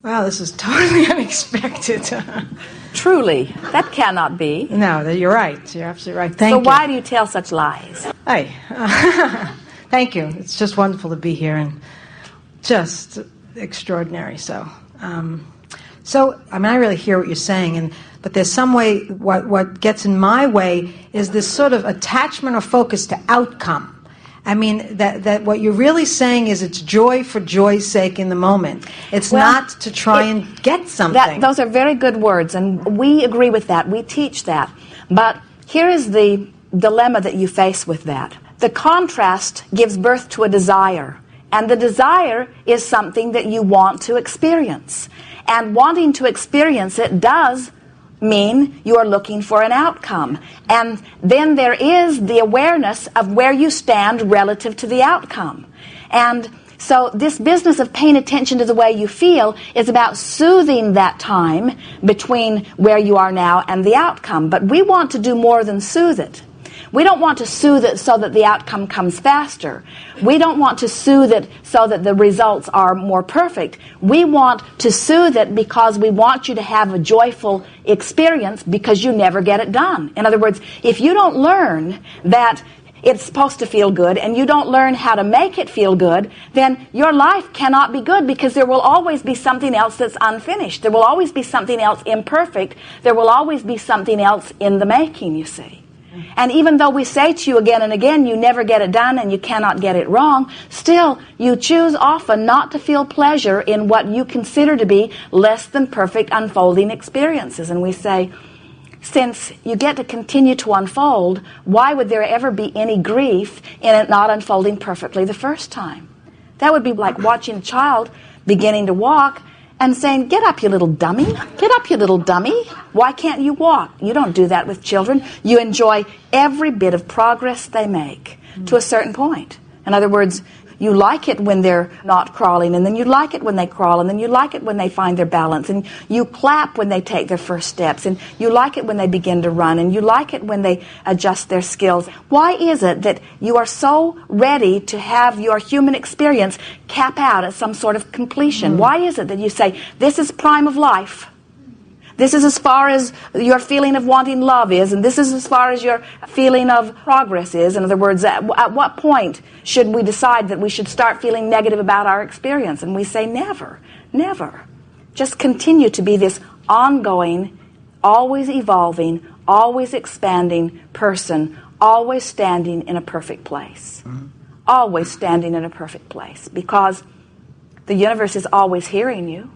Wow, this is totally unexpected. Truly, that cannot be. No, you're right. You're absolutely right. Thank you. So why do you tell such lies? Hey, thank you. It's just wonderful to be here and just extraordinary. So I really hear what you're saying, but there's some way. What gets in my way is this sort of attachment or focus to outcome. I mean, that what you're really saying is it's joy for joy's sake in the moment. It's not to try and get something. Those are very good words, and we agree with that. We teach that. But here is the dilemma that you face with that. The contrast gives birth to a desire, and the desire is something that you want to experience. And wanting to experience it does mean you are looking for an outcome. And then there is the awareness of where you stand relative to the outcome. And so this business of paying attention to the way you feel is about soothing that time between where you are now and the outcome. But we want to do more than soothe it. We don't want to soothe it so that the outcome comes faster. We don't want to soothe it so that the results are more perfect. We want to soothe it because we want you to have a joyful experience because you never get it done. In other words, if you don't learn that it's supposed to feel good and you don't learn how to make it feel good, then your life cannot be good because there will always be something else that's unfinished. There will always be something else imperfect. There will always be something else in the making, you see. And even though we say to you again and again, you never get it done and you cannot get it wrong, still you choose often not to feel pleasure in what you consider to be less than perfect unfolding experiences. And we say, since you get to continue to unfold, why would there ever be any grief in it not unfolding perfectly the first time? That would be like watching a child beginning to walk and saying, get up, you little dummy. Get up, you little dummy. Why can't you walk? You don't do that with children. You enjoy every bit of progress they make to a certain point. In other words, you like it when they're not crawling, and then you like it when they crawl, and then you like it when they find their balance, and you clap when they take their first steps, and you like it when they begin to run, and you like it when they adjust their skills. Why is it that you are so ready to have your human experience cap out at some sort of completion? Why is it that you say, this is prime of life? This is as far as your feeling of wanting love is, and this is as far as your feeling of progress is. In other words, at what point should we decide that we should start feeling negative about our experience? And we say never, never. Just continue to be this ongoing, always evolving, always expanding person, always standing in a perfect place. Always standing in a perfect place, because the universe is always hearing you.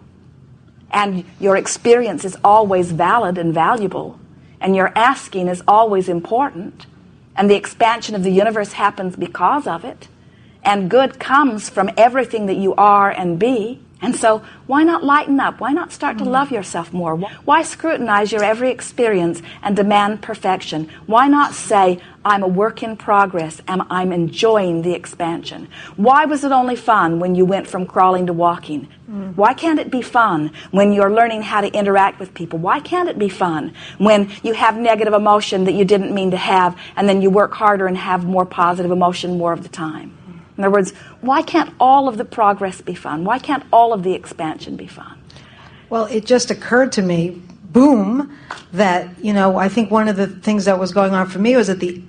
And your experience is always valid and valuable. And your asking is always important. And the expansion of the universe happens because of it. And good comes from everything that you are and be. And so why not lighten up? Why not start to love yourself more? Why scrutinize your every experience and demand perfection? Why not say, I'm a work in progress and I'm enjoying the expansion? Why was it only fun when you went from crawling to walking? Why can't it be fun when you're learning how to interact with people? Why can't it be fun when you have negative emotion that you didn't mean to have, and then you work harder and have more positive emotion more of the time? In other words, why can't all of the progress be fun? Why can't all of the expansion be fun? Well, it just occurred to me, boom, that, I think one of the things that was going on for me was that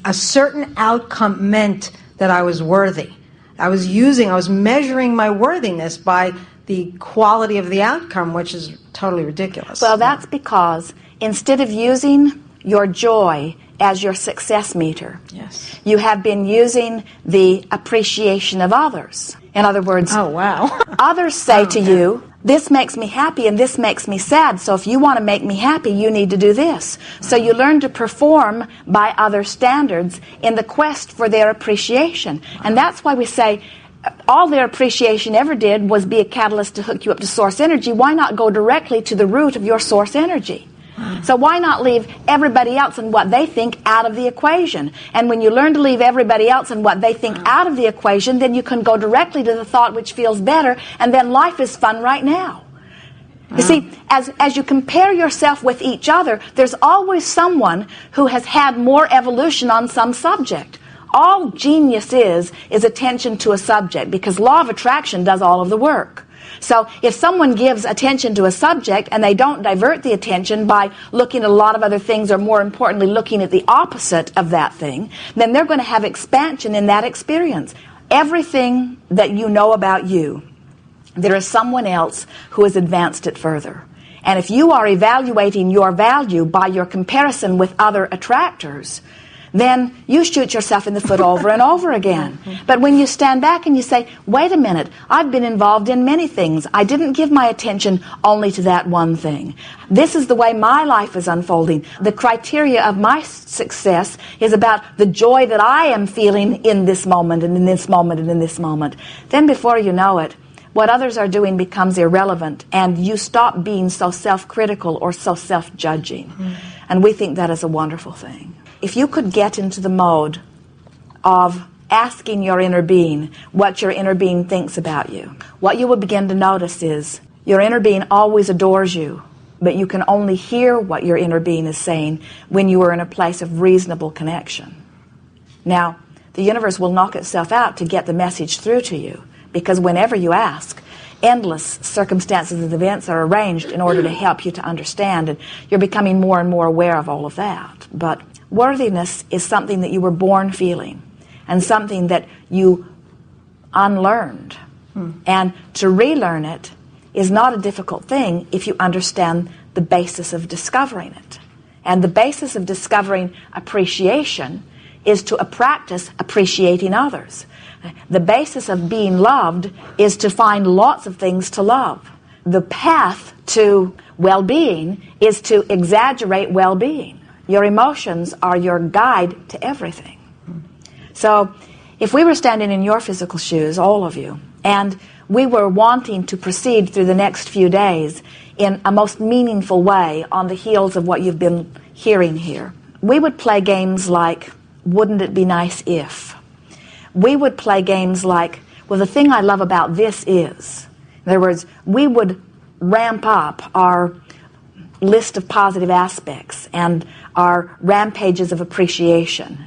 a certain outcome meant that I was worthy. I was measuring my worthiness by the quality of the outcome, which is totally ridiculous. Well, that's because instead of using your joy as your success meter, yes, you have been using the appreciation of others. In other words, oh wow, others say to you, this makes me happy and this makes me sad, so if you want to make me happy, you need to do this. So you learn to perform by other standards in the quest for their appreciation. And that's why we say, all their appreciation ever did was be a catalyst to hook you up to source energy. Why not go directly to the root of your source energy? So why not leave everybody else and what they think out of the equation? And when you learn to leave everybody else and what they think out of the equation, then you can go directly to the thought which feels better, and then life is fun right now. You see, as you compare yourself with each other, there's always someone who has had more evolution on some subject. All genius is attention to a subject, because law of attraction does all of the work. So if someone gives attention to a subject and they don't divert the attention by looking at a lot of other things, or more importantly, looking at the opposite of that thing, then they're going to have expansion in that experience. Everything that you know about you, there is someone else who has advanced it further. And if you are evaluating your value by your comparison with other attractors, then you shoot yourself in the foot over and over again. But when you stand back and you say, wait a minute, I've been involved in many things. I didn't give my attention only to that one thing. This is the way my life is unfolding. The criteria of my success is about the joy that I am feeling in this moment and in this moment and in this moment. Then before you know it, what others are doing becomes irrelevant, and you stop being so self-critical or so self-judging. And we think that is a wonderful thing. If you could get into the mode of asking your inner being what your inner being thinks about you, what you will begin to notice is your inner being always adores you, but you can only hear what your inner being is saying when you are in a place of reasonable connection. Now, the universe will knock itself out to get the message through to you, because whenever you ask, endless circumstances and events are arranged in order to help you to understand, and you're becoming more and more aware of all of that. But worthiness is something that you were born feeling, and something that you unlearned. And to relearn it is not a difficult thing if you understand the basis of discovering it. And the basis of discovering appreciation is to practice appreciating others. The basis of being loved is to find lots of things to love. The path to well-being is to exaggerate well-being. Your emotions are your guide to everything. So if we were standing in your physical shoes, all of you, and we were wanting to proceed through the next few days in a most meaningful way on the heels of what you've been hearing here, we would play games like, wouldn't it be nice if? We would play games like, well, the thing I love about this is. In other words, we would ramp up our list of positive aspects and our rampages of appreciation.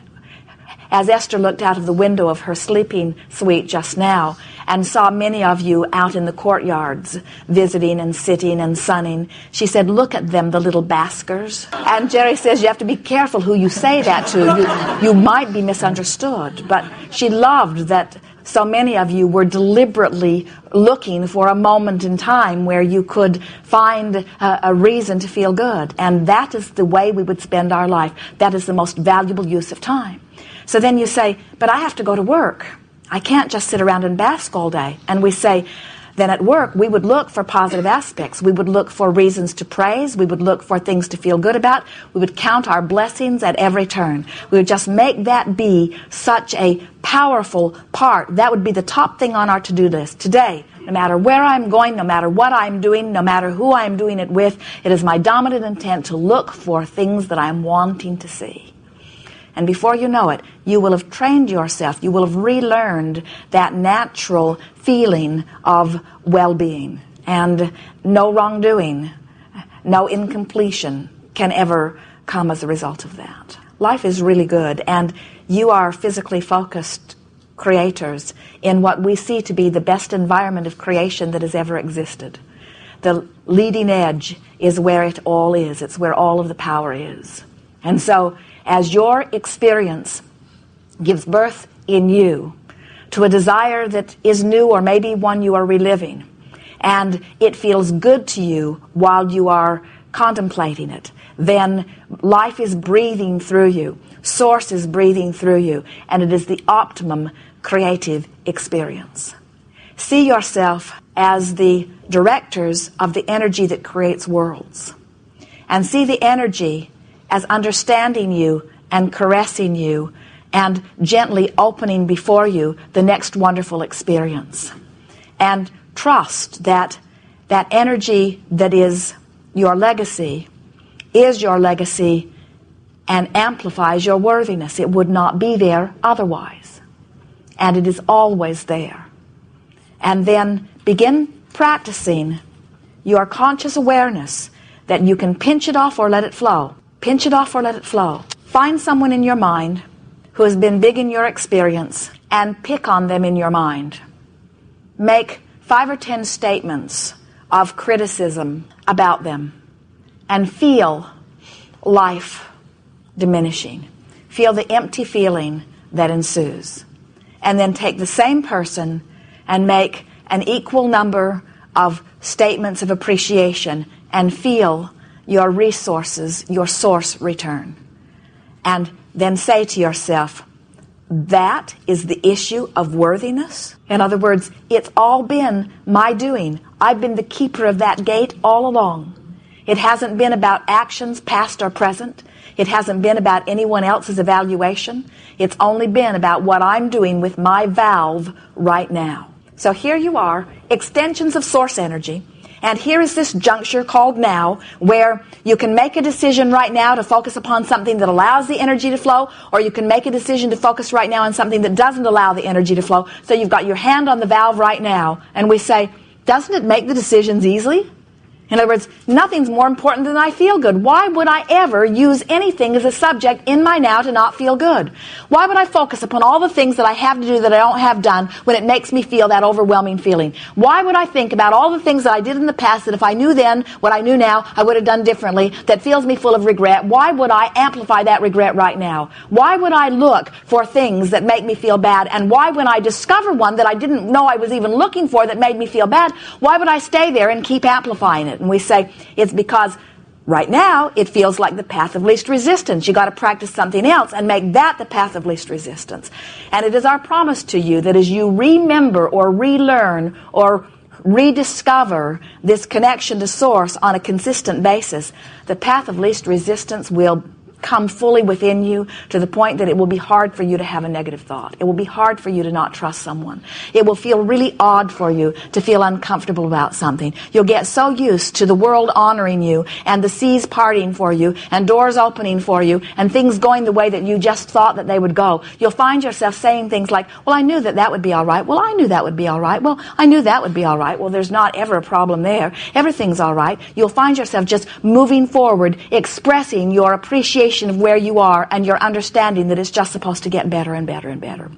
As Esther looked out of the window of her sleeping suite just now and saw many of you out in the courtyards visiting and sitting and sunning, she said, look at them, the little baskers. And Jerry says you have to be careful who you say that to. You might be misunderstood. But she loved that so many of you were deliberately looking for a moment in time where you could find a reason to feel good. And that is the way we would spend our life. That is the most valuable use of time. So then you say, but I have to go to work. I can't just sit around and bask all day. And we say, then at work, we would look for positive aspects. We would look for reasons to praise. We would look for things to feel good about. We would count our blessings at every turn. We would just make that be such a powerful part. That would be the top thing on our to-do list. Today, no matter where I'm going, no matter what I'm doing, no matter who I'm doing it with, it is my dominant intent to look for things that I'm wanting to see. And before you know it, you will have trained yourself, you will have relearned that natural feeling of well-being. And no wrongdoing, no incompletion can ever come as a result of that. Life is really good, and you are physically focused creators in what we see to be the best environment of creation that has ever existed. The leading edge is where it all is. It's where all of the power is. And so, as your experience gives birth in you to a desire that is new or maybe one you are reliving, and it feels good to you while you are contemplating it, then life is breathing through you, Source is breathing through you, and it is the optimum creative experience. See yourself as the directors of the energy that creates worlds, and see the energy as understanding you and caressing you and gently opening before you the next wonderful experience. And trust that that energy that is your legacy and amplifies your worthiness. It would not be there otherwise. And it is always there. And then begin practicing your conscious awareness that you can pinch it off or let it flow. Pinch it off or let it flow. Find someone in your mind who has been big in your experience and pick on them in your mind. Make 5 or 10 statements of criticism about them and feel life diminishing. Feel the empty feeling that ensues. And then take the same person and make an equal number of statements of appreciation and feel your resources, your source return. And then say to yourself, that is the issue of worthiness. In other words, it's all been my doing. I've been the keeper of that gate all along. It hasn't been about actions, past or present. It hasn't been about anyone else's evaluation. It's only been about what I'm doing with my valve right now. So here you are, extensions of source energy. And here is this juncture called now, where you can make a decision right now to focus upon something that allows the energy to flow, or you can make a decision to focus right now on something that doesn't allow the energy to flow. So you've got your hand on the valve right now, and we say, doesn't it make the decisions easily? In other words, nothing's more important than I feel good. Why would I ever use anything as a subject in my now to not feel good? Why would I focus upon all the things that I have to do that I don't have done when it makes me feel that overwhelming feeling? Why would I think about all the things that I did in the past that if I knew then what I knew now, I would have done differently, that fills me full of regret? Why would I amplify that regret right now? Why would I look for things that make me feel bad? And why, when I discover one that I didn't know I was even looking for that made me feel bad, why would I stay there and keep amplifying it? And we say, it's because right now it feels like the path of least resistance. You got to practice something else and make that the path of least resistance. And it is our promise to you that as you remember or relearn or rediscover this connection to source on a consistent basis, the path of least resistance will come fully within you to the point that it will be hard for you to have a negative thought. It will be hard for you to not trust someone. It will feel really odd for you to feel uncomfortable about something. You'll get so used to the world honoring you and the seas parting for you and doors opening for you and things going the way that you just thought that they would go. You'll find yourself saying things like, well, I knew that that would be all right. Well, I knew that would be all right. Well, I knew that would be all right. Well, there's not ever a problem there. Everything's all right. You'll find yourself just moving forward, expressing your appreciation of where you are and your understanding that it's just supposed to get better and better and better.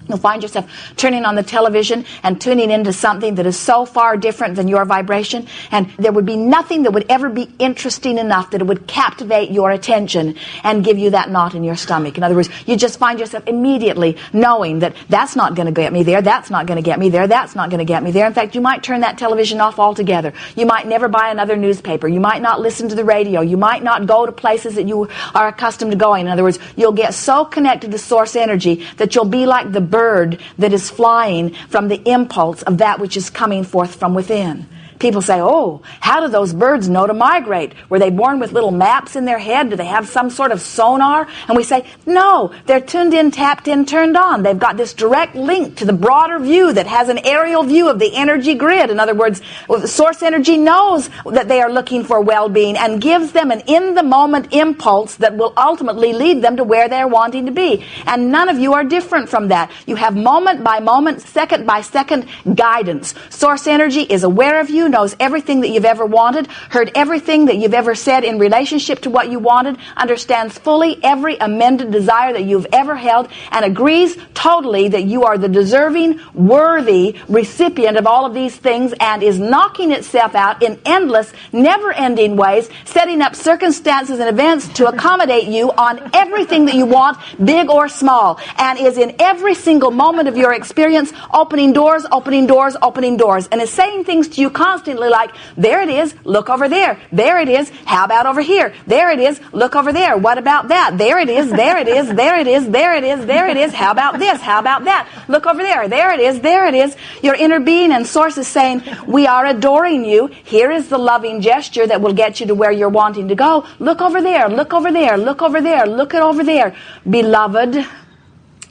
You'll find yourself turning on the television and tuning into something that is so far different than your vibration, and there would be nothing that would ever be interesting enough that it would captivate your attention and give you that knot in your stomach. In other words, you just find yourself immediately knowing that that's not going to get me there, that's not going to get me there, that's not going to get me there. In fact, you might turn that television off altogether. You might never buy another newspaper. You might not listen to the radio. You might not go to places that you are accustomed to going. In other words, you'll get so connected to source energy that you'll be like the bird that is flying from the impulse of that which is coming forth from within. People say, oh, how do those birds know to migrate? Were they born with little maps in their head? Do they have some sort of sonar? And we say, no, they're tuned in, tapped in, turned on. They've got this direct link to the broader view that has an aerial view of the energy grid. In other words, source energy knows that they are looking for well-being and gives them an in-the-moment impulse that will ultimately lead them to where they're wanting to be. And none of you are different from that. You have moment by moment, second by second guidance. Source energy is aware of you, knows everything that you've ever wanted, heard everything that you've ever said in relationship to what you wanted, understands fully every amended desire that you've ever held, and agrees totally that you are the deserving, worthy recipient of all of these things, and is knocking itself out in endless, never-ending ways, setting up circumstances and events to accommodate you on everything that you want, big or small, and is in every single moment of your experience opening doors, opening doors, opening doors, and is saying things to you constantly like, there it is, look over there. There it is, how about over here? There it is, look over there. What about that? There it is, there it is, there it is, there it is, there it is. How about this? How about that? Look over there. There it is, there it is. Your inner being and source is saying, we are adoring you. Here is the loving gesture that will get you to where you're wanting to go. Look over there, look over there, look over there, look it over there. Beloved,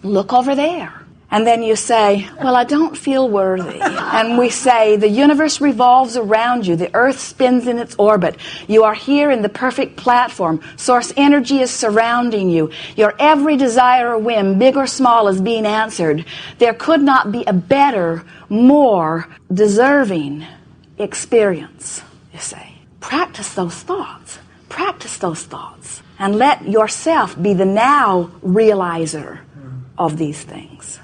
look over there. And then you say, well, I don't feel worthy. And we say, the universe revolves around you. The earth spins in its orbit. You are here in the perfect platform. Source energy is surrounding you. Your every desire or whim, big or small, is being answered. There could not be a better, more deserving experience, you say. Practice those thoughts. Practice those thoughts. And let yourself be the now realizer of these things.